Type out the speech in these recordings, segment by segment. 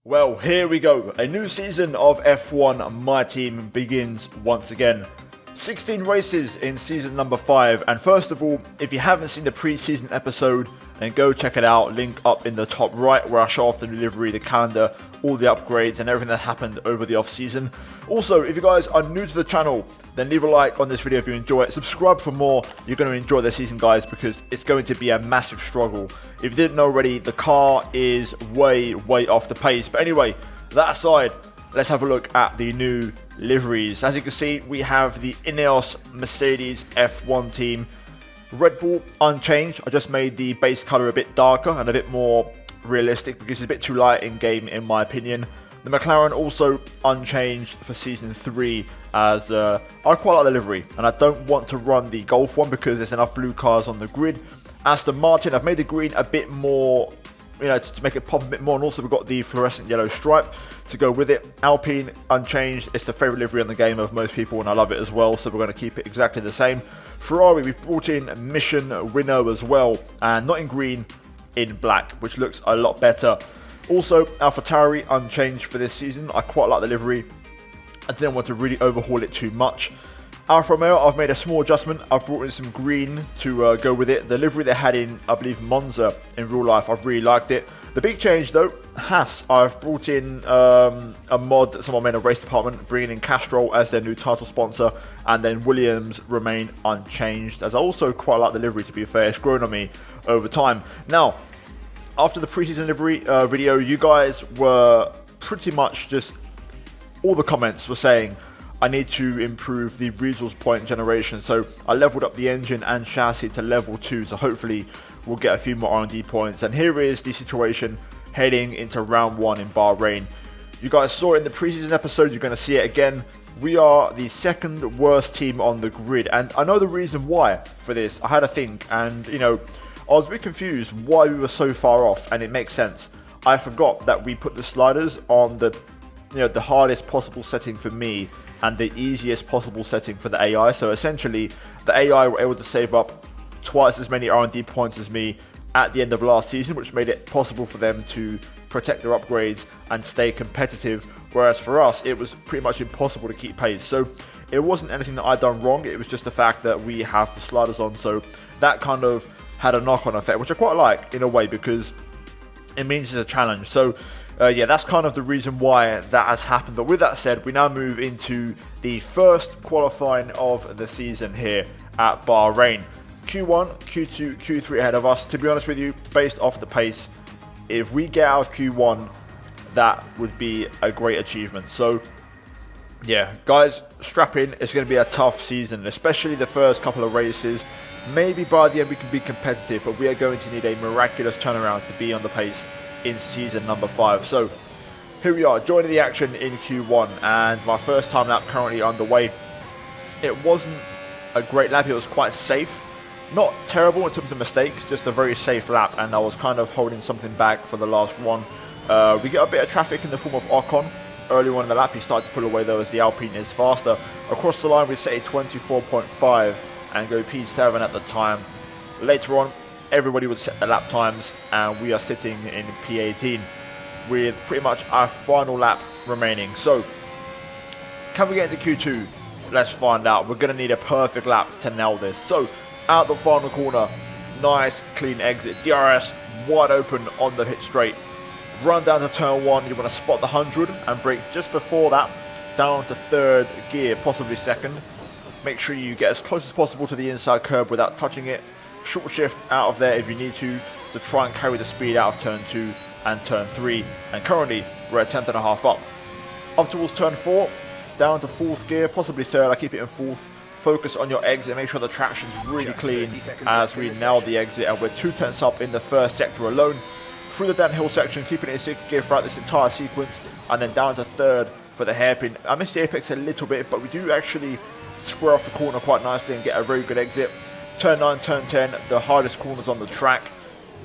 Well, here we go. A new season of F1 My Team begins once again. 16 races in season number 5, and first of all, if you haven't seen the pre-season episode, then go check it out. Link up in the top right where I show off the new livery, the calendar, all the upgrades and everything that happened over the off season. Also, if you guys are new to the channel, then leave a like on this video if you enjoy it. Subscribe for more. You're going to enjoy this season, guys, because it's going to be a massive struggle. If you didn't know already, the car is way off the pace. But anyway, that aside, let's have a look at the new liveries. As you can see, we have the Ineos Mercedes F1 team. Red Bull unchanged. I just made the base color a bit darker and a bit more realistic because it's a bit too light in game, in my opinion. The McLaren also unchanged for season 3, as I quite like the livery, and I don't want to run the Golf one because there's enough blue cars on the grid. Aston Martin, I've made the green a bit more, to make it pop a bit more, and also we've got the fluorescent yellow stripe to go with it. Alpine unchanged. It's the favorite livery in the game of most people, and I love it as well, so we're going to keep it exactly the same. Ferrari, we've brought in Mission Winnow as well, and not in green, in black, which looks a lot better. Also, AlphaTauri unchanged for this season. I quite like the livery. I didn't want to really overhaul it too much. Alfa Romeo, I've made a small adjustment. I've brought in some green to go with it. The livery they had in, I believe, Monza in real life, I've really liked it. The big change though, Haas, I've brought in a mod that someone made in a race department, bringing in Castrol as their new title sponsor, and then Williams remain unchanged, as I also quite like the livery, to be fair. It's grown on me over time. Now, after the preseason livery video, you guys were pretty much just, all the comments were saying I need to improve the resource point generation. So I leveled up the engine and chassis to level 2, so hopefully we'll get a few more R&D points. And here is the situation heading into round 1 in Bahrain. You guys saw it in the preseason episode, you're going to see it again. We are the second worst team on the grid, and I know the reason why for this. I had a think, and I was a bit confused why we were so far off, and it makes sense. I forgot that we put the sliders on the hardest possible setting for me and the easiest possible setting for the AI. So essentially, the AI were able to save up twice as many R&D points as me at the end of last season, which made it possible for them to protect their upgrades and stay competitive, whereas for us, it was pretty much impossible to keep pace. So it wasn't anything that I'd done wrong, it was just the fact that we have the sliders on, so that kind of had a knock-on effect, which I quite like in a way because it means it's a challenge. So yeah, that's kind of the reason why that has happened. But with that said, we now move into the first qualifying of the season here at Bahrain. Q1, Q2, Q3 ahead of us. To be honest with you, based off the pace, if we get out of Q1, that would be a great achievement. So yeah, guys, strap in. It's going to be a tough season, especially the first couple of races. Maybe by the end we can be competitive, but we are going to need a miraculous turnaround to be on the pace in season number 5. So here we are, joining the action in Q1, and my first time lap currently underway. It wasn't a great lap, it was quite safe. Not terrible in terms of mistakes, just a very safe lap, and I was kind of holding something back for the last one. We get a bit of traffic in the form of Ocon. Early on in the lap, he started to pull away though as the Alpine is faster. Across the line, we set a 24.5 and go P7 at the time. Later on, everybody would set the lap times, and we are sitting in P18 with pretty much our final lap remaining. So, can we get into Q2? Let's find out. We're going to need a perfect lap to nail this. So, out the final corner, nice clean exit. DRS wide open on the pit straight. Run down to turn 1, you want to spot the 100 and brake just before that, down to 3rd gear, possibly 2nd. Make sure you get as close as possible to the inside curb without touching it. Short shift out of there if you need to try and carry the speed out of turn 2 and turn 3. And currently, we're at 10th and a half up. Up towards turn 4, down to 4th gear, possibly 3rd, I keep it in 4th. Focus on your exit, make sure the traction's really clean as we nail the exit, and we're 2/10 up in the first sector alone. Through the downhill section, keeping it in 6th gear throughout this entire sequence, and then down to 3rd for the hairpin. I missed the apex a little bit, but we do actually square off the corner quite nicely and get a very good exit. Turn 9, turn 10, the hardest corners on the track.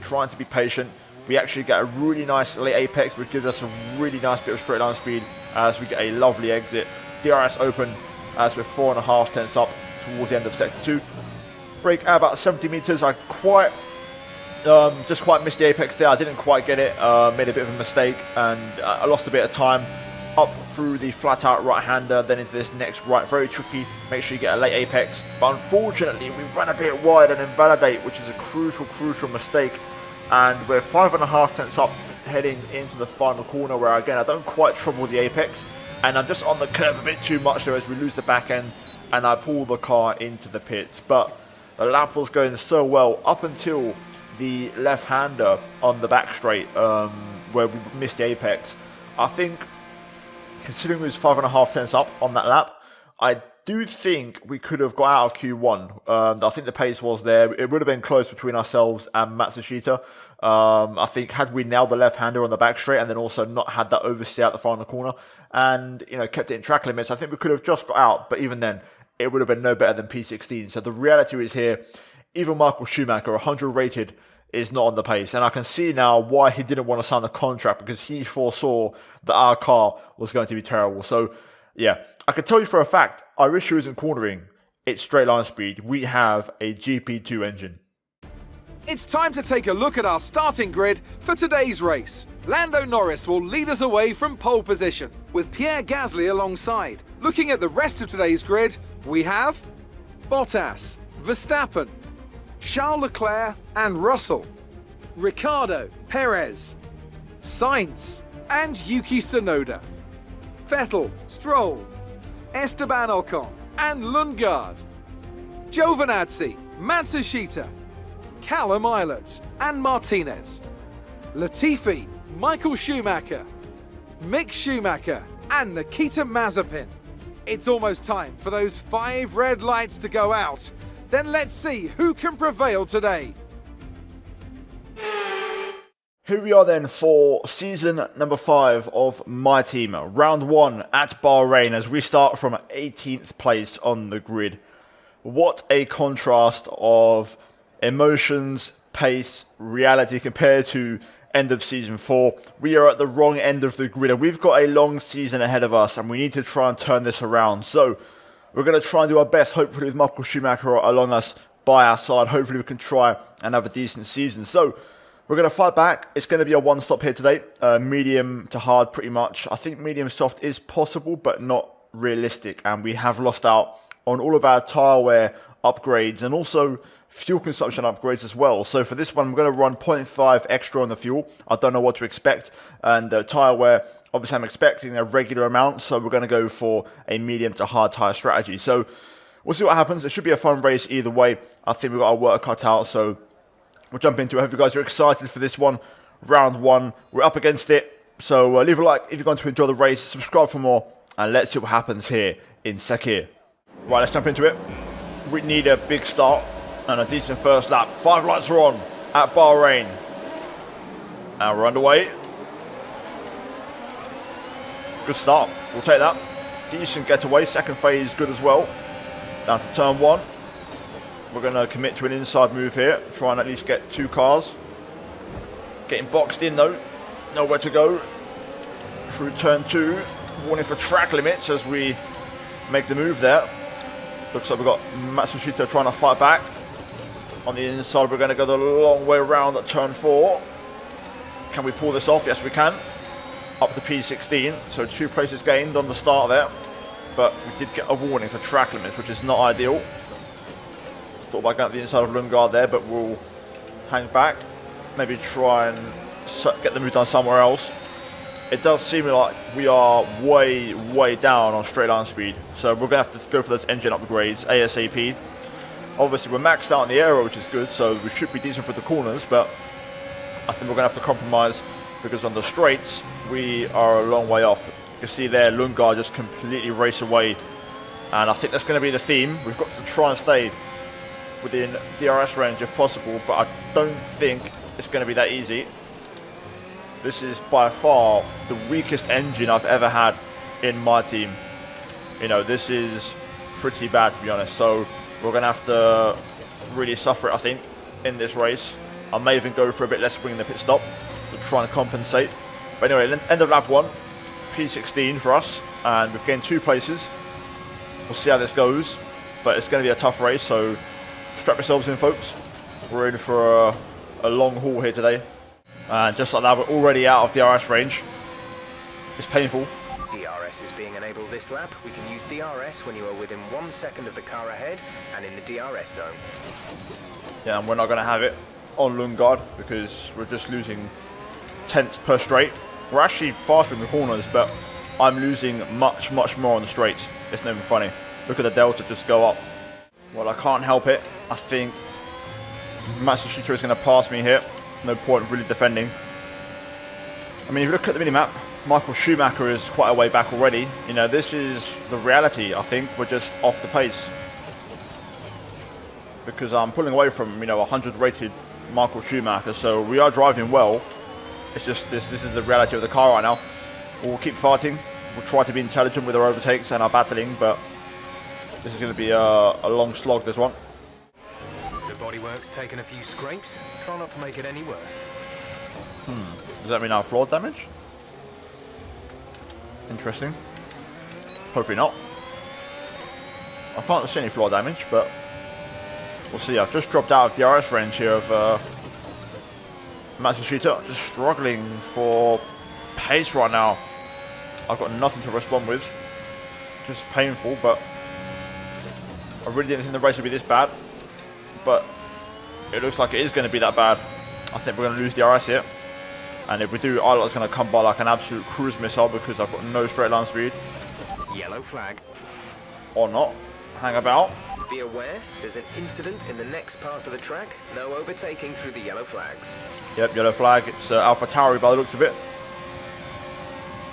Trying to be patient. We actually get a really nice late apex, which gives us a really nice bit of straight line speed as we get a lovely exit. DRS open as we're 4.5 tenths up towards the end of sector 2. Brake at about 70 meters. I quite Just quite missed the apex there. I didn't quite get it. Made a bit of a mistake, and I lost a bit of time. Up through the flat out right hander, then into this next right. Very tricky. Make sure you get a late apex. But unfortunately, we ran a bit wide and invalidate, which is a crucial mistake. And we're 5.5 tenths up, heading into the final corner, where again I don't quite trouble the apex, and I'm just on the curb a bit too much there as we lose the back end, and I pull the car into the pits. But the lap was going so well up until the left-hander on the back straight, where we missed the apex. I think, considering we was 5.5 tenths up on that lap, I do think we could have got out of Q1. I think the pace was there. It would have been close between ourselves and Matsushita. I think had we nailed the left-hander on the back straight and then also not had that oversteer at the final corner and, you know, kept it in track limits, I think we could have just got out. But even then, it would have been no better than P16. So the reality is here, even Michael Schumacher, 100 rated, is not on the pace. And I can see now why he didn't want to sign the contract, because he foresaw that our car was going to be terrible. So, yeah, I can tell you for a fact, our issue isn't cornering, it's straight line speed. We have a GP2 engine. It's time to take a look at our starting grid for today's race. Lando Norris will lead us away from pole position, with Pierre Gasly alongside. Looking at the rest of today's grid, we have Bottas, Verstappen, Charles Leclerc and Russell, Ricciardo, Perez, Sainz and Yuki Tsunoda, Vettel, Stroll, Esteban Ocon and Lundgaard, Giovinazzi, Matsushita, Callum Eilert and Martinez, Latifi, Michael Schumacher, Mick Schumacher and Nikita Mazepin. It's almost time for those 5 red lights to go out. Then let's see who can prevail today. Here we are then for season number 5 of my team. Round 1 at Bahrain as we start from 18th place on the grid. What a contrast of emotions, pace, reality compared to end of season 4. We are at the wrong end of the grid and we've got a long season ahead of us and we need to try and turn this around. So we're going to try and do our best, hopefully with Michael Schumacher along us by our side. Hopefully we can try and have a decent season. So we're going to fight back. It's going to be a one-stop here today. Medium to hard pretty much. I think medium soft is possible but not realistic. And we have lost out on all of our tyre wear upgrades and also fuel consumption upgrades as well. So for this one, I'm going to run 0.5 extra on the fuel. I don't know what to expect. And tyre wear, obviously I'm expecting a regular amount. So we're going to go for a medium to hard tyre strategy. So we'll see what happens. It should be a fun race either way. I think we've got our work cut out. So we'll jump into it. I hope you guys are excited for this one. Round 1. We're up against it. So leave a like if you're going to enjoy the race. Subscribe for more. And let's see what happens here in Sekir. Right, let's jump into it. We need a big start and a decent first lap. 5 lights are on at Bahrain. And we're underway. Good start. We'll take that. Decent getaway. Second phase good as well. Down to turn 1. We're going to commit to an inside move here. Try and at least get 2 cars. Getting boxed in though. Nowhere to go. Through turn 2. Warning for track limits as we make the move there. Looks like we've got Matsushita trying to fight back. On the inside, we're going to go the long way around at turn 4. Can we pull this off? Yes, we can. Up to P16, so 2 places gained on the start there. But we did get a warning for track limits, which is not ideal. Thought about going to the inside of Lundgaard there, but we'll hang back. Maybe try and get the move done somewhere else. It does seem like we are way down on straight line speed. So we're going to have to go for those engine upgrades ASAP. Obviously we're maxed out on the aero, which is good, so we should be decent for the corners, but I think we're going to have to compromise because on the straights we are a long way off. You can see there Lundgaard just completely race away, and I think that's going to be the theme. We've got to try and stay within DRS range if possible, but I don't think it's going to be that easy. This is by far the weakest engine I've ever had in my team. You know, this is pretty bad to be honest, so we're going to have to really suffer it, I think, in this race. I may even go for a bit less swing in the pit stop to try and compensate. But anyway, end of lap 1, P16 for us, and we've gained 2 places. We'll see how this goes, but it's going to be a tough race, so strap yourselves in, folks. We're in for a long haul here today. And just like that, we're already out of DRS range. It's painful. DRS is being enabled this lap. We can use DRS when you are within 1 second of the car ahead and in the DRS zone. Yeah, and we're not going to have it on Lundgaard because we're just losing tenths per straight. We're actually faster in the corners, but I'm losing much more on the straights. It's not even funny. Look at the delta just go up. Well, I can't help it. I think Matsushita is going to pass me here. No point really defending. I mean, if you look at the minimap, Michael Schumacher is quite a way back already. You know, this is the reality. I think we're just off the pace. Because I'm pulling away from, you know, 100 rated Michael Schumacher. So we are driving well. It's just this is the reality of the car right now. We'll keep fighting. We'll try to be intelligent with our overtakes and our battling, but this is going to be a long slog, this one. The bodywork's taken a few scrapes. Try not to make it any worse. Does that mean our floor damage? Interesting. Hopefully not. I can't see any floor damage, but we'll see. I've just dropped out of DRS range here of Matsushita. Just struggling for pace right now. I've got nothing to respond with. Just painful, but I really didn't think the race would be this bad. But it looks like it is going to be that bad. I think we're going to lose DRS here. And if we do, Ilot's going to come by like an absolute cruise missile because I've got no straight line speed. Yellow flag. Or not. Hang about. Be aware, there's an incident in the next part of the track. No overtaking through the yellow flags. Yep, yellow flag. It's Alpha Tauri by the looks of it.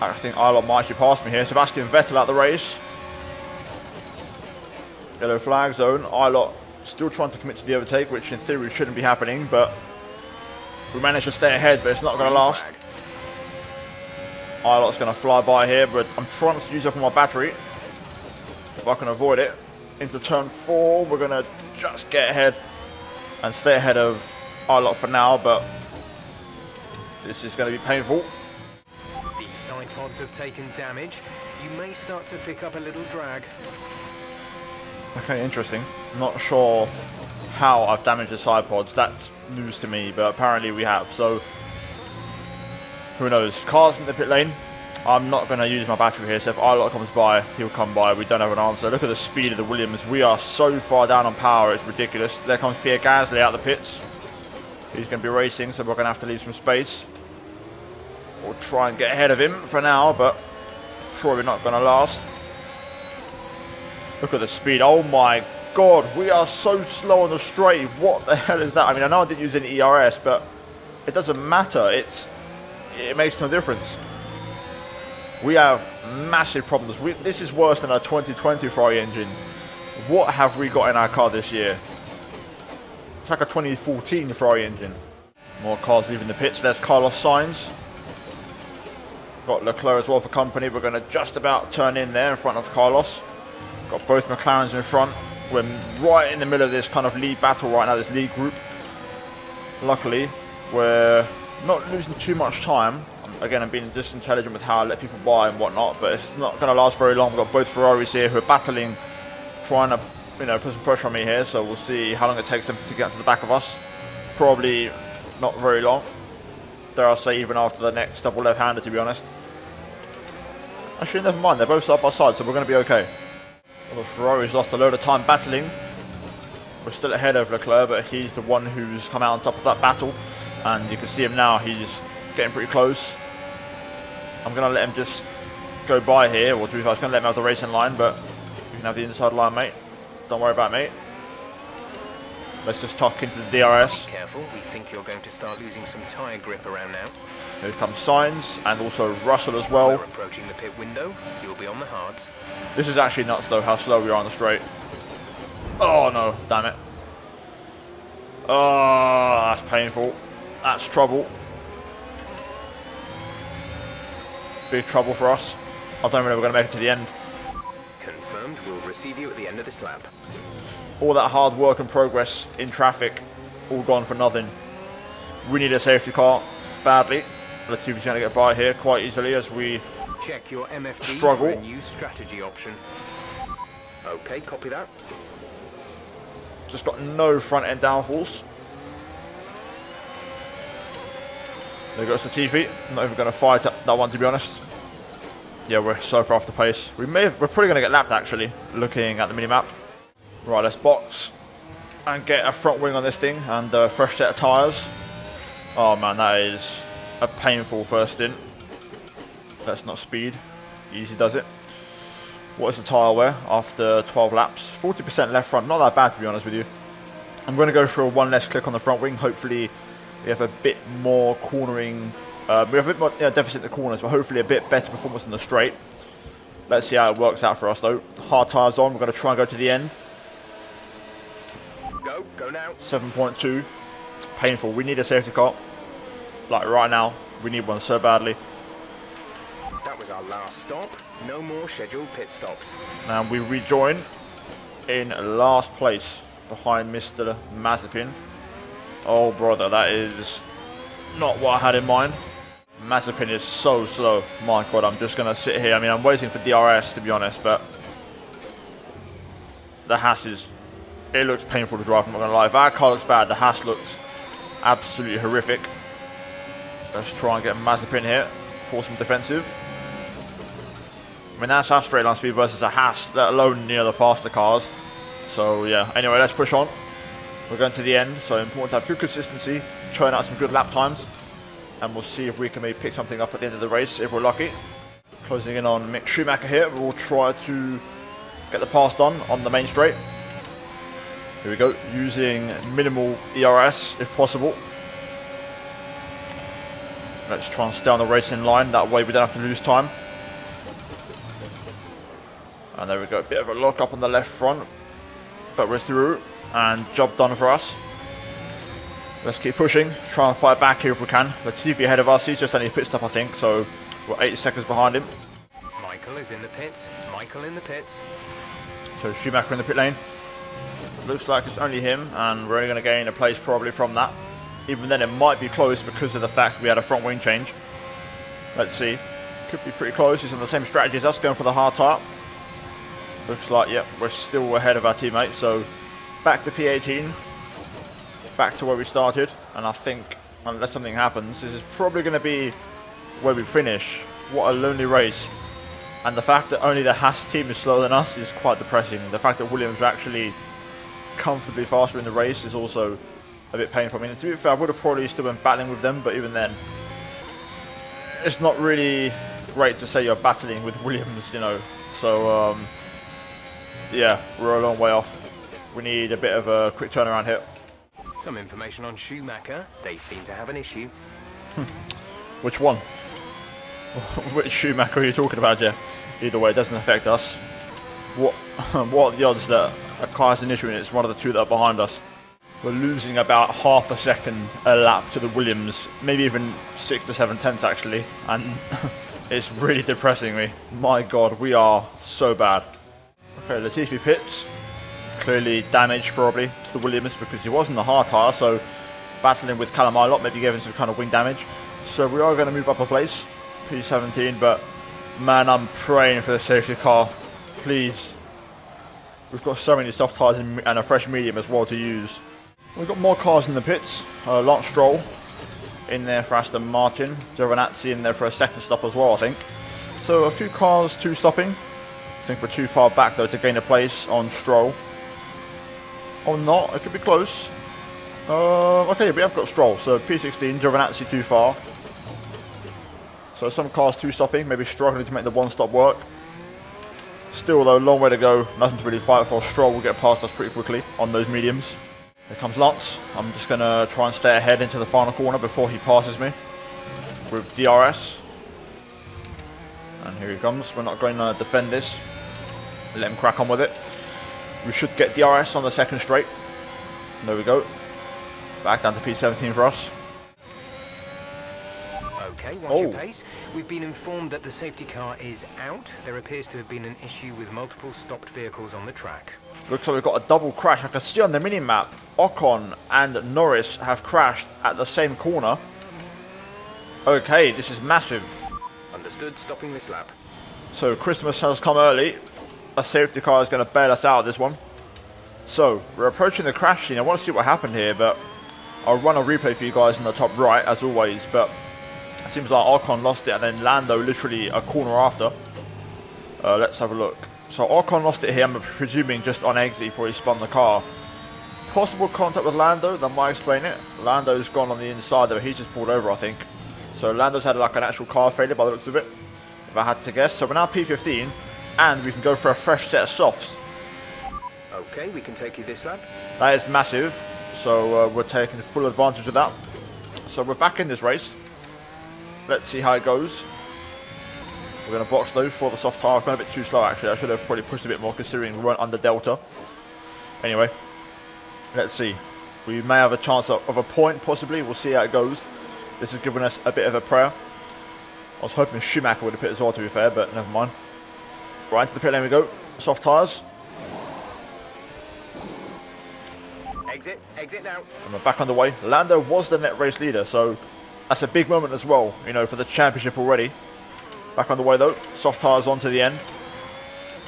I think Ilot might actually pass me here. Sebastian Vettel out the race. Yellow flag zone. Ilot still trying to commit to the overtake, which in theory shouldn't be happening, but we managed to stay ahead, but it's not going to last. Ilot's going to fly by here, but I'm trying to use up my battery. If I can avoid it. Into turn 4, we're going to just get ahead and stay ahead of Ilot for now, but this is going to be painful. The side pods have taken damage. You may start to pick up a little drag. Okay, interesting. Not sure how I've damaged the side pods. That's news to me, but apparently we have. So, who knows? Car's in the pit lane. I'm not going to use my battery here, so if Ilot comes by, he'll come by. We don't have an answer. Look at the speed of the Williams. We are so far down on power, it's ridiculous. There comes Pierre Gasly out of the pits. He's going to be racing, so we're going to have to leave some space. We'll try and get ahead of him for now, but probably not going to last. Look at the speed. Oh my god, we are so slow on the straight. What the hell is that? I mean, I know I didn't use any ERS, but it doesn't matter. It makes no difference. We have massive problems. This is worse than our 2020 Ferrari engine. What have we got in our car this year? It's like a 2014 Ferrari engine. More cars leaving the pits. There's Carlos Sainz. Got Leclerc as well for company. We're going to just about turn in there in front of Carlos. Got both McLarens in front. We're right in the middle of this kind of lead battle right now, this lead group. Luckily, we're not losing too much time. Again, I'm being just intelligent with how I let people by and whatnot, but it's not going to last very long. We've got both Ferraris here who are battling, trying to, you know, put some pressure on me here. So we'll see how long it takes them to get to the back of us. Probably not very long. Dare I say, even after the next double left-hander, to be honest. Actually, never mind. They're both side by side, so we're going to be okay. Well, the Ferrari's lost a load of time battling. We're still ahead of Leclerc, but he's the one who's come out on top of that battle. And you can see him now. He's getting pretty close. I'm going to let him just go by here. Or to be fair, I was going to let him have the racing line, but you can have the inside line, mate. Don't worry about me. Let's just tuck into the DRS. Be careful, we think you're going to start losing some tyre grip around now. Here comes Sainz, and also Russell as well. We're approaching the pit window. You'll be on the hards. This is actually nuts, though, how slow we are on the straight. Oh, no. Damn it. Oh, that's painful. That's trouble. Big trouble for us. I don't know if we're going to make it to the end. Confirmed, we'll receive you at the end of this lap. All that hard work and progress in traffic, all gone for nothing. We need a safety car badly. Latifi's going to get by here quite easily as we check your MFD struggle. For a new strategy option. Okay, copy that. Just got no front end downfalls. There goes Latifi. I'm not even going to fight that one, to be honest. Yeah, we're so far off the pace. We're probably going to get lapped, actually, looking at the mini-map. Right, let's box and get a front wing on this thing and a fresh set of tyres. Oh, man, that is a painful first stint. That's not speed. Easy does it. What is the tyre wear after 12 laps? 40% left front. Not that bad, to be honest with you. I'm going to go for one less click on the front wing. Hopefully, we have a bit more cornering. We have a bit more deficit in the corners, but hopefully a bit better performance in the straight. Let's see how it works out for us, though. Hard tyres on. We're going to try and go to the end. Go now. 7.2. Painful. We need a safety car. Like right now, we need one so badly. That was our last stop. No more scheduled pit stops. And we rejoin in last place behind Mr. Mazepin. Oh, brother, that is not what I had in mind. Mazepin is so slow. My God, I'm just going to sit here. I mean, I'm waiting for DRS, to be honest, but the Haas is... It looks painful to drive, I'm not going to lie. If our car looks bad, the Haas looks absolutely horrific. Let's try and get Mazepin here for some defensive. I mean, that's our straight line speed versus a Haas, let alone the faster cars. So, yeah. Anyway, let's push on. We're going to the end, so important to have good consistency, churn out some good lap times, and we'll see if we can maybe pick something up at the end of the race if we're lucky. Closing in on Mick Schumacher here. We'll try to get the pass done on the main straight. Here we go, using minimal ERS if possible. Let's try and stay on the racing line, that way we don't have to lose time. And there we go, a bit of a lock up on the left front, but we're through, and job done for us. Let's keep pushing, try and fight back here if we can. Latifi ahead of us, he's just only a pit stop I think, so we're 80 seconds behind him. Michael is in the pits. Michael in the pits. So Schumacher in the pit lane. Looks like it's only him, and we're only going to gain a place probably from that. Even then it might be close because of the fact we had a front wing change. Let's see. Could be pretty close. He's on the same strategy as us, going for the hard tire. Looks like, yep, we're still ahead of our teammates. So back to P18. Back to where we started. And I think, unless something happens, this is probably going to be where we finish. What a lonely race. And the fact that only the Haas team is slower than us is quite depressing. The fact that Williams are actually comfortably faster in the race is also a bit painful. I mean, to be fair, I would have probably still been battling with them, but even then, it's not really great to say you're battling with Williams, So, yeah, we're a long way off. We need a bit of a quick turnaround here. Some information on Schumacher. They seem to have an issue. Which one? Which Schumacher are you talking about, Jeff? Either way, it doesn't affect us. What are the odds that a car has an issue and it's one of the two that are behind us? We're losing about half a second a lap to the Williams, maybe even 6 to 7 tenths actually, and it's really depressing me. My God, we are so bad. Okay, Latifi pits. Clearly damage probably to the Williams because he was in the hard tyre, so battling with Callum Ilott maybe gave him some kind of wing damage. So we are going to move up a place, P17, but man, I'm praying for the safety car. Please. We've got so many soft tyres and a fresh medium as well to use. We've got more cars in the pits. Lance Stroll in there for Aston Martin. Giovinazzi in there for a second stop as well, I think. So a few cars, 2 stopping. I think we're too far back though to gain a place on Stroll. Or not, it could be close. Okay, we have got Stroll. So P16, Giovinazzi too far. So some cars 2 stopping, maybe struggling to make the 1 stop work. Still though, long way to go, nothing to really fight for. Stroll will get past us pretty quickly on those mediums. Here comes Lance. I'm just going to try and stay ahead into the final corner before he passes me with DRS. And here he comes. We're not going to defend this. Let him crack on with it. We should get DRS on the second straight. There we go. Back down to P17 for us. Okay, watch your pace. We've been informed that the safety car is out. There appears to have been an issue with multiple stopped vehicles on the track. Looks like we've got a double crash. I can see on the mini-map, Ocon and Norris have crashed at the same corner. Okay, this is massive. Understood, stopping this lap. So Christmas has come early. A safety car is going to bail us out of this one. So, we're approaching the crash scene. I want to see what happened here, but I'll run a replay for you guys in the top right, as always. But It seems like Ocon lost it, and then Lando literally a corner after. Let's have a look. So Ocon lost it here, I'm presuming just on exit, he probably spun the car. Possible contact with Lando, that might explain it. Lando's gone on the inside there, he's just pulled over, I think. So Lando's had like an actual car failure by the looks of it, if I had to guess. So we're now P15, and we can go for a fresh set of softs. Okay, we can take you this lap. That is massive, so we're taking full advantage of that. So we're back in this race. Let's see how it goes. We're going to box though for the soft tyre. I've gone a bit too slow actually. I should have probably pushed a bit more considering we weren't under Delta. Anyway, let's see. We may have a chance of a point possibly. We'll see how it goes. This has given us a bit of a prayer. I was hoping Schumacher would have pit as well, to be fair, but never mind. Right into the pit lane we go. Soft tyres. Exit now. And we're back on the way. Lando was the net race leader, so that's a big moment as well, you know, for the championship already. Back on the way though. Soft tyres on to the end.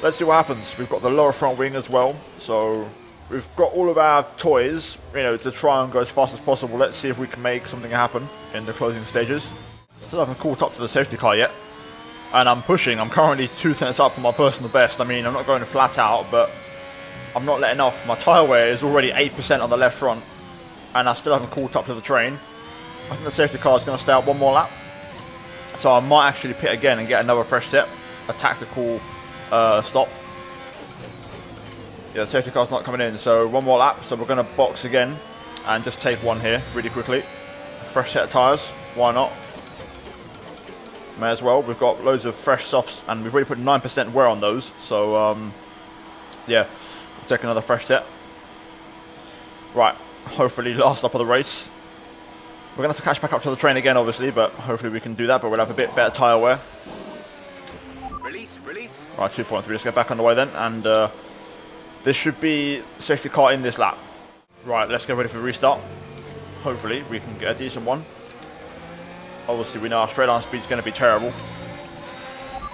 Let's see what happens. We've got the lower front wing as well, so we've got all of our toys, you know, to try and go as fast as possible. Let's see if we can make something happen in the closing stages. Still haven't caught up to the safety car yet, and I'm pushing. I'm currently 2 tenths up on my personal best. I mean, I'm not going flat out, but I'm not letting off. My tyre wear is already 8% on the left front, and I still haven't caught up to the train. I think the safety car is going to stay out one more lap, so I might actually pit again and get another fresh set, a tactical stop. Yeah, the safety car's not coming in, so one more lap. So we're going to box again and just take one here really quickly. Fresh set of tyres, why not? May as well. We've got loads of fresh softs, and we've already put 9% wear on those, so yeah, we'll take another fresh set. Right, hopefully last lap of the race. We're going to have to catch back up to the train again, obviously, but hopefully we can do that, but we'll have a bit better tyre wear. Release. Right, 2.3, let's get back on the way then, and this should be safety car in this lap. Right, let's get ready for the restart. Hopefully we can get a decent one. Obviously we know our straight line speed is going to be terrible.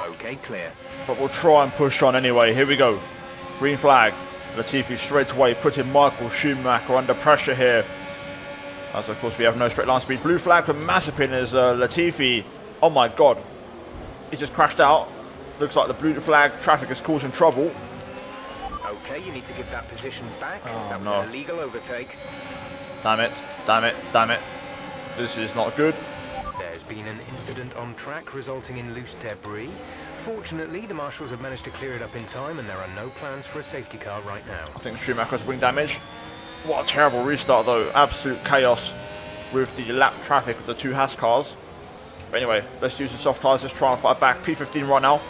Okay, clear. But we'll try and push on anyway. Here we go. Green flag. Latifi straight away putting Michael Schumacher under pressure here. As of course we have no straight line speed. Blue flag for Mazepin as Latifi. Oh my god. He just crashed out. Looks like the blue flag traffic is causing trouble. Okay, you need to give that position back. Oh, that was no. an illegal overtake. Damn it. Damn it. Damn it. This is not good. There's been an incident on track resulting in loose debris. Fortunately, the marshals have managed to clear it up in time, and there are no plans for a safety car right now. I think Schumacher's wing damage. What a terrible restart though. Absolute chaos with the lap traffic of the two Haas cars. But anyway, let's use the soft tyres. Let's try and fight back. P15 right now.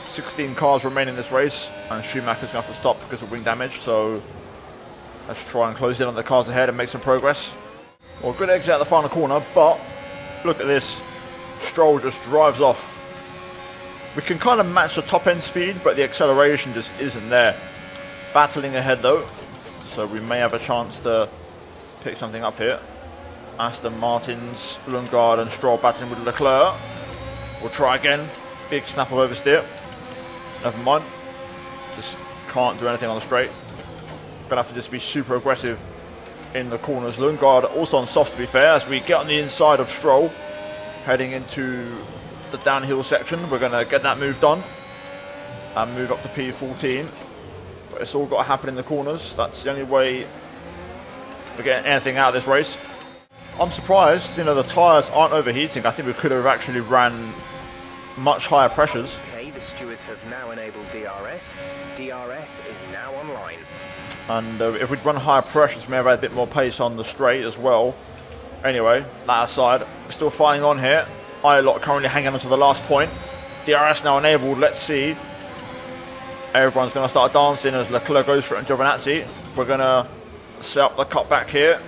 16 cars remain in this race, and Schumacher's going to have to stop because of wing damage. So let's try and close in on the cars ahead and make some progress. Well, good exit at the final corner, but look at this. Stroll just drives off. We can kind of match the top end speed, but the acceleration just isn't there. Battling ahead though, so we may have a chance to pick something up here. Aston Martin's Lundgaard and Stroll battling with Leclerc. We'll try again. Big snap of oversteer. Never mind. Just can't do anything on the straight. Gonna have to just be super aggressive in the corners. Lundgaard also on soft, to be fair, as we get on the inside of Stroll, heading into the downhill section. We're gonna get that move done and move up to P14. But it's all got to happen in the corners. That's the only way we're getting anything out of this race. I'm surprised, you know, the tyres aren't overheating. I think we could have actually ran much higher pressures. Okay, the stewards have now enabled DRS. DRS is now online. And if we'd run higher pressures, we may have had a bit more pace on the straight as well. Anyway, that aside, we're still fighting on here. Ilott currently hanging on to the last point. DRS now enabled, let's see. Everyone's going to start dancing as Leclerc goes for it and Giovinazzi. We're going to set up the cutback here.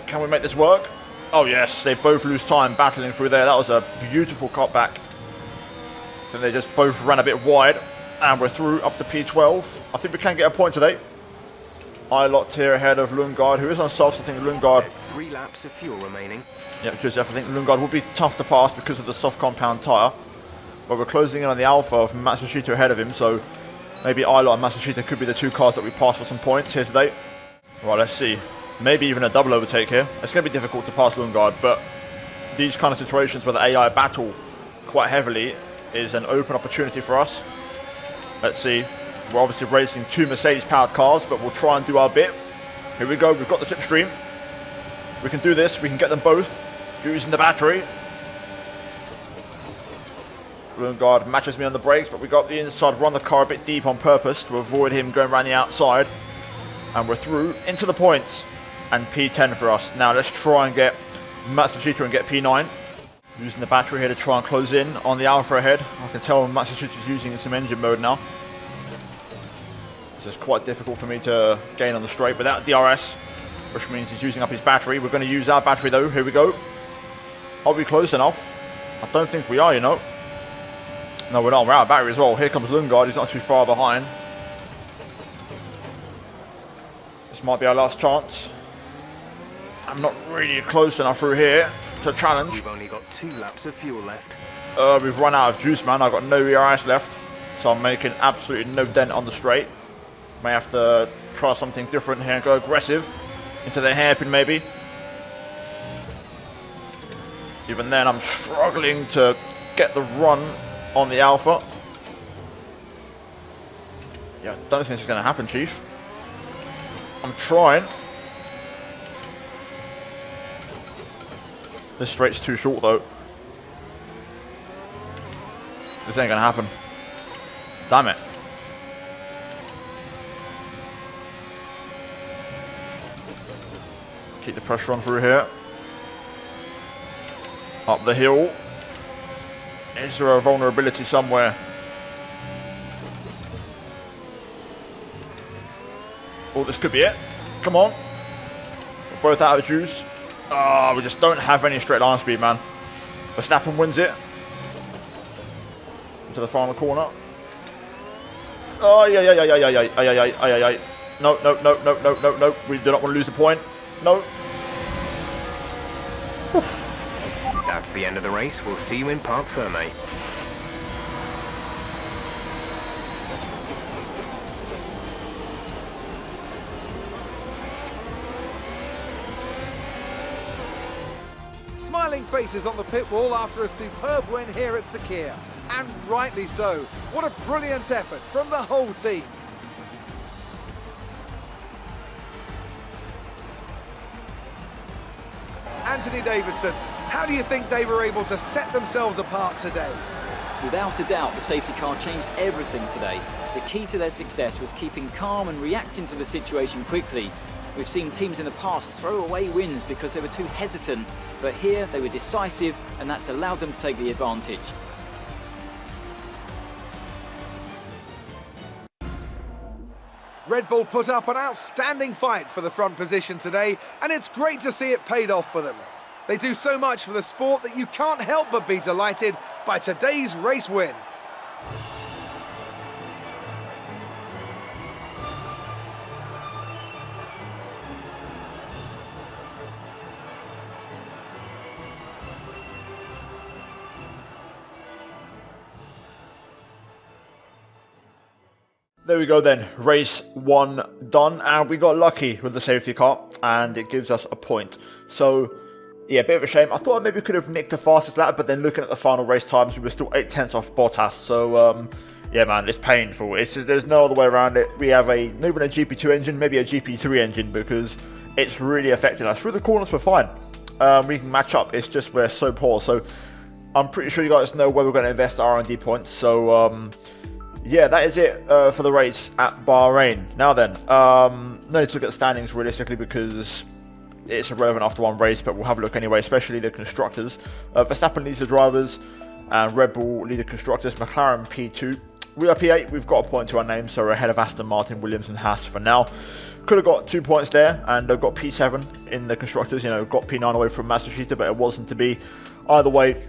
Can we make this work? Oh yes, they both lose time battling through there. That was a beautiful cutback. I think they just both ran a bit wide, and we're through up to P12. I think we can get a point today. Ilott here ahead of Lundgaard, who is on softs. I think Lundgaard... There's 3 laps of fuel remaining. Yeah, Joseph, I think Lundgaard will be tough to pass because of the soft compound tyre. But we're closing in on the Alpha of Matsushita ahead of him, so maybe Ilott and Matsushita could be the 2 cars that we pass for some points here today. Right, let's see. Maybe even a double overtake here. It's going to be difficult to pass Lundgaard, but these kind of situations where the AI battle quite heavily is an open opportunity for us. Let's see. We're obviously racing 2 Mercedes-powered cars, but we'll try and do our bit. Here we go. We've got the slipstream. We can do this. We can get them both using the battery. Lundgaard matches me on the brakes, but we got the inside, run the car a bit deep on purpose to avoid him going around the outside. And we're through into the points. And P10 for us. Now let's try and get Matsushita and get P9. Using the battery here to try and close in on the Alpha ahead. I can tell Matsushita's using some engine mode now. This is quite difficult for me to gain on the straight without DRS, which means he's using up his battery. We're going to use our battery though. Here we go. Are we close enough? I don't think we are, you know. No, we're not. We're out of battery as well. Here comes Lundgaard. He's not too far behind. This might be our last chance. I'm not really close enough through here to challenge. We've only got 2 laps of fuel left. We've run out of juice, man. I've got no ERS left, so I'm making absolutely no dent on the straight. May have to try something different here and go aggressive into the hairpin maybe. Even then, I'm struggling to get the run on the Alpha. Yeah, I don't think this is going to happen, Chief. I'm trying. This straight's too short, though. This ain't going to happen. Damn it. Keep the pressure on through here. Up the hill. Is there a vulnerability somewhere? Oh, this could be it. Come on. We're both out of juice. Ah, we just don't have any straight line speed, man. Verstappen wins it. Into the final corner. Oh, yeah. No. We do not want to lose a point. No. That's the end of the race. We'll see you in Parc Fermé. Smiling faces on the pit wall after a superb win here at Sakhir. And rightly so. What a brilliant effort from the whole team. Anthony Davidson, how do you think they were able to set themselves apart today? Without a doubt, the safety car changed everything today. The key to their success was keeping calm and reacting to the situation quickly. We've seen teams in the past throw away wins because they were too hesitant, but here they were decisive, and that's allowed them to take the advantage. Red Bull put up an outstanding fight for the front position today, and it's great to see it paid off for them. They do so much for the sport that you can't help but be delighted by today's race win. There we go then, race 1 done, and we got lucky with the safety car, and it gives us a point. So, yeah, a bit of a shame. I thought I maybe could have nicked the fastest lap, but then looking at the final race times, we were still 8 tenths off Bottas. So, yeah, man, it's painful. It's just, there's no other way around it. We have not even a GP2 engine, maybe a GP3 engine, because it's really affecting us. Through the corners, we're fine. We can match up. It's just we're so poor. So, I'm pretty sure you guys know where we're going to invest our R&D points. So, yeah, that is it for the race at Bahrain. Now then, no need to look at the standings realistically because it's irrelevant after one race, but we'll have a look anyway, especially the constructors. Verstappen leads the drivers, and Red Bull lead the constructors. McLaren P2. We are P8. We've got a point to our name, so we're ahead of Aston Martin, Williams, and Haas for now. Could have got 2 points there, and got P7 in the constructors. You know, got P9 away from Matsushita, but it wasn't to be. Either way,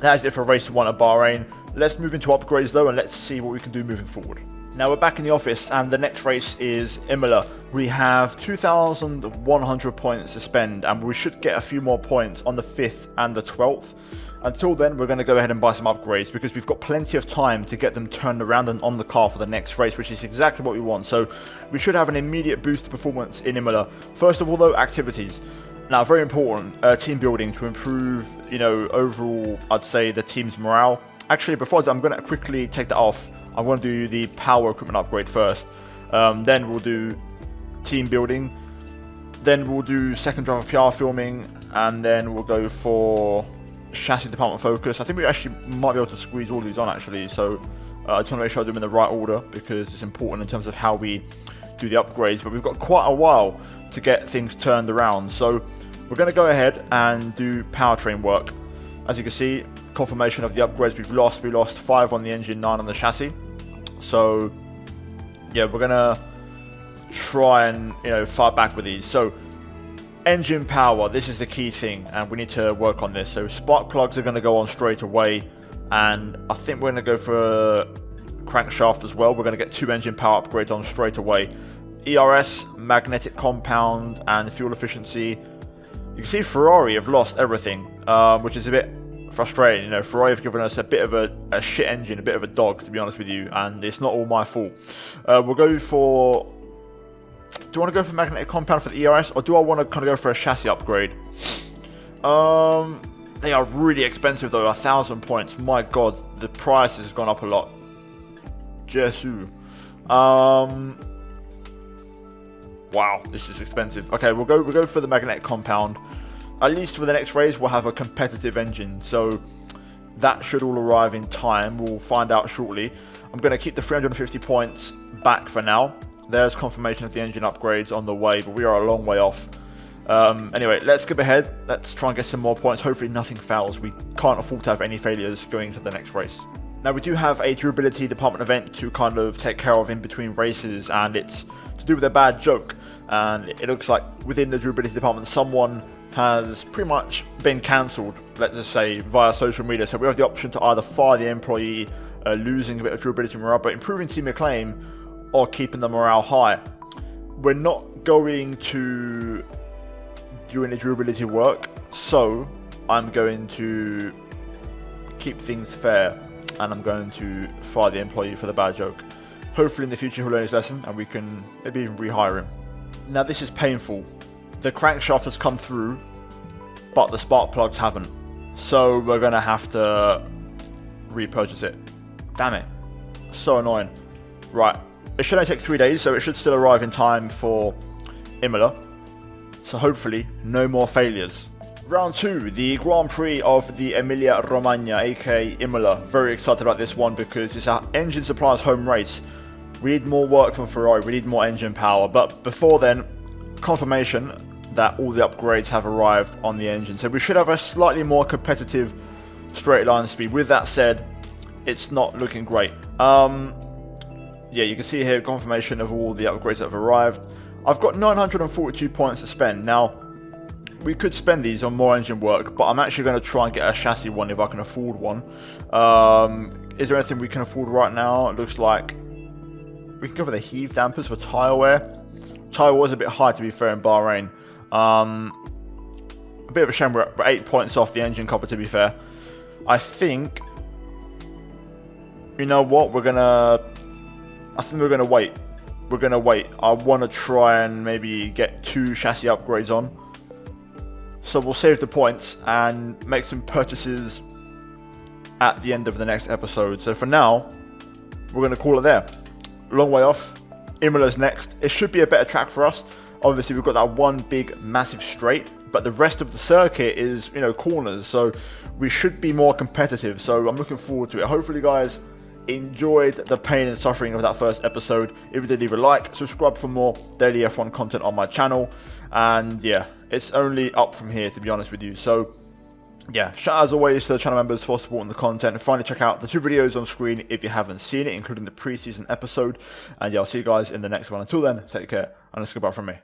that is it for race 1 at Bahrain. Let's move into upgrades though, and let's see what we can do moving forward. Now we're back in the office, and the next race is Imola. We have 2,100 points to spend, and we should get a few more points on the 5th and the 12th. Until then, we're going to go ahead and buy some upgrades because we've got plenty of time to get them turned around and on the car for the next race, which is exactly what we want. So we should have an immediate boost to performance in Imola. First of all though, activities. Now, very important, team building to improve, you know, overall, I'd say, the team's morale. Actually, before that, I'm going to quickly take that off. I'm going to do the power equipment upgrade first. Then we'll do team building. Then we'll do second driver PR filming. And then we'll go for chassis department focus. I think we actually might be able to squeeze all these on, actually. So I just want to make sure I do them in the right order, because it's important in terms of how we do the upgrades. But we've got quite a while to get things turned around. So we're going to go ahead and do powertrain work. As you can see, confirmation of the upgrades we've lost. We lost 5 on the engine, 9 on the chassis. So yeah, we're going to try and, you know, fight back with these. So engine power, this is the key thing, and we need to work on this. So spark plugs are going to go on straight away, and I think we're going to go for a crankshaft as well. We're going to get 2 engine power upgrades on straight away. ERS, magnetic compound, and fuel efficiency. You can see Ferrari have lost everything, which is a bit frustrating. You know, Ferrari have given us a bit of a shit engine, a bit of a dog, to be honest with you, and it's not all my fault. We'll go for... Do I want to go for magnetic compound for the ERS, or do I want to kind of go for a chassis upgrade? They are really expensive though, 1,000 points. My god, the price has gone up a lot. Jesus. Wow, this is expensive. Okay, we'll go for the magnetic compound. At least for the next race, we'll have a competitive engine, so that should all arrive in time. We'll find out shortly. I'm going to keep the 350 points back for now. There's confirmation of the engine upgrades on the way, but we are a long way off. Anyway, let's skip ahead. Let's try and get some more points. Hopefully nothing fails. We can't afford to have any failures going into the next race. Now, we do have a durability department event to kind of take care of in between races, and it's to do with a bad joke. And it looks like within the durability department, someone has pretty much been cancelled, let's just say, via social media. So we have the option to either fire the employee, losing a bit of durability morale, but improving team acclaim, or keeping the morale high. We're not going to do any durability work, so I'm going to keep things fair, and I'm going to fire the employee for the bad joke. Hopefully in the future he'll learn his lesson and we can maybe even rehire him. Now, this is painful. The crankshaft has come through, but the spark plugs haven't. So we're going to have to repurchase it. Damn it. So annoying. Right. It should only take 3 days, so it should still arrive in time for Imola. So hopefully, no more failures. Round 2, the Grand Prix of the Emilia-Romagna, aka Imola. Very excited about this one because it's our engine supplier's home race. We need more work from Ferrari, we need more engine power. But before then, confirmation that all the upgrades have arrived on the engine. So we should have a slightly more competitive straight line speed. With that said, it's not looking great. Yeah, you can see here confirmation of all the upgrades that have arrived. I've got 942 points to spend. Now, we could spend these on more engine work, but I'm actually going to try and get a chassis one if I can afford one. Is there anything we can afford right now? It looks like we can go for the heave dampers for tyre wear. Tyre was a bit high, to be fair, in Bahrain. A bit of a shame we're 8 points off the engine cover, to be fair. I think, you know what, I think we're going to wait. We're going to wait. I want to try and maybe get 2 chassis upgrades on. So we'll save the points and make some purchases at the end of the next episode. So for now, we're going to call it there. Long way off. Imola's next. It should be a better track for us. Obviously, we've got that one big, massive straight, but the rest of the circuit is, you know, corners. So we should be more competitive. So I'm looking forward to it. Hopefully, guys enjoyed the pain and suffering of that first episode. If you did, leave a like, subscribe for more daily F1 content on my channel, and yeah, it's only up from here, to be honest with you. So yeah, shout out as always to the channel members for supporting the content, and finally check out the 2 videos on screen if you haven't seen it, including the pre-season episode. And yeah, I'll see you guys in the next one. Until then, take care, and it's goodbye from me.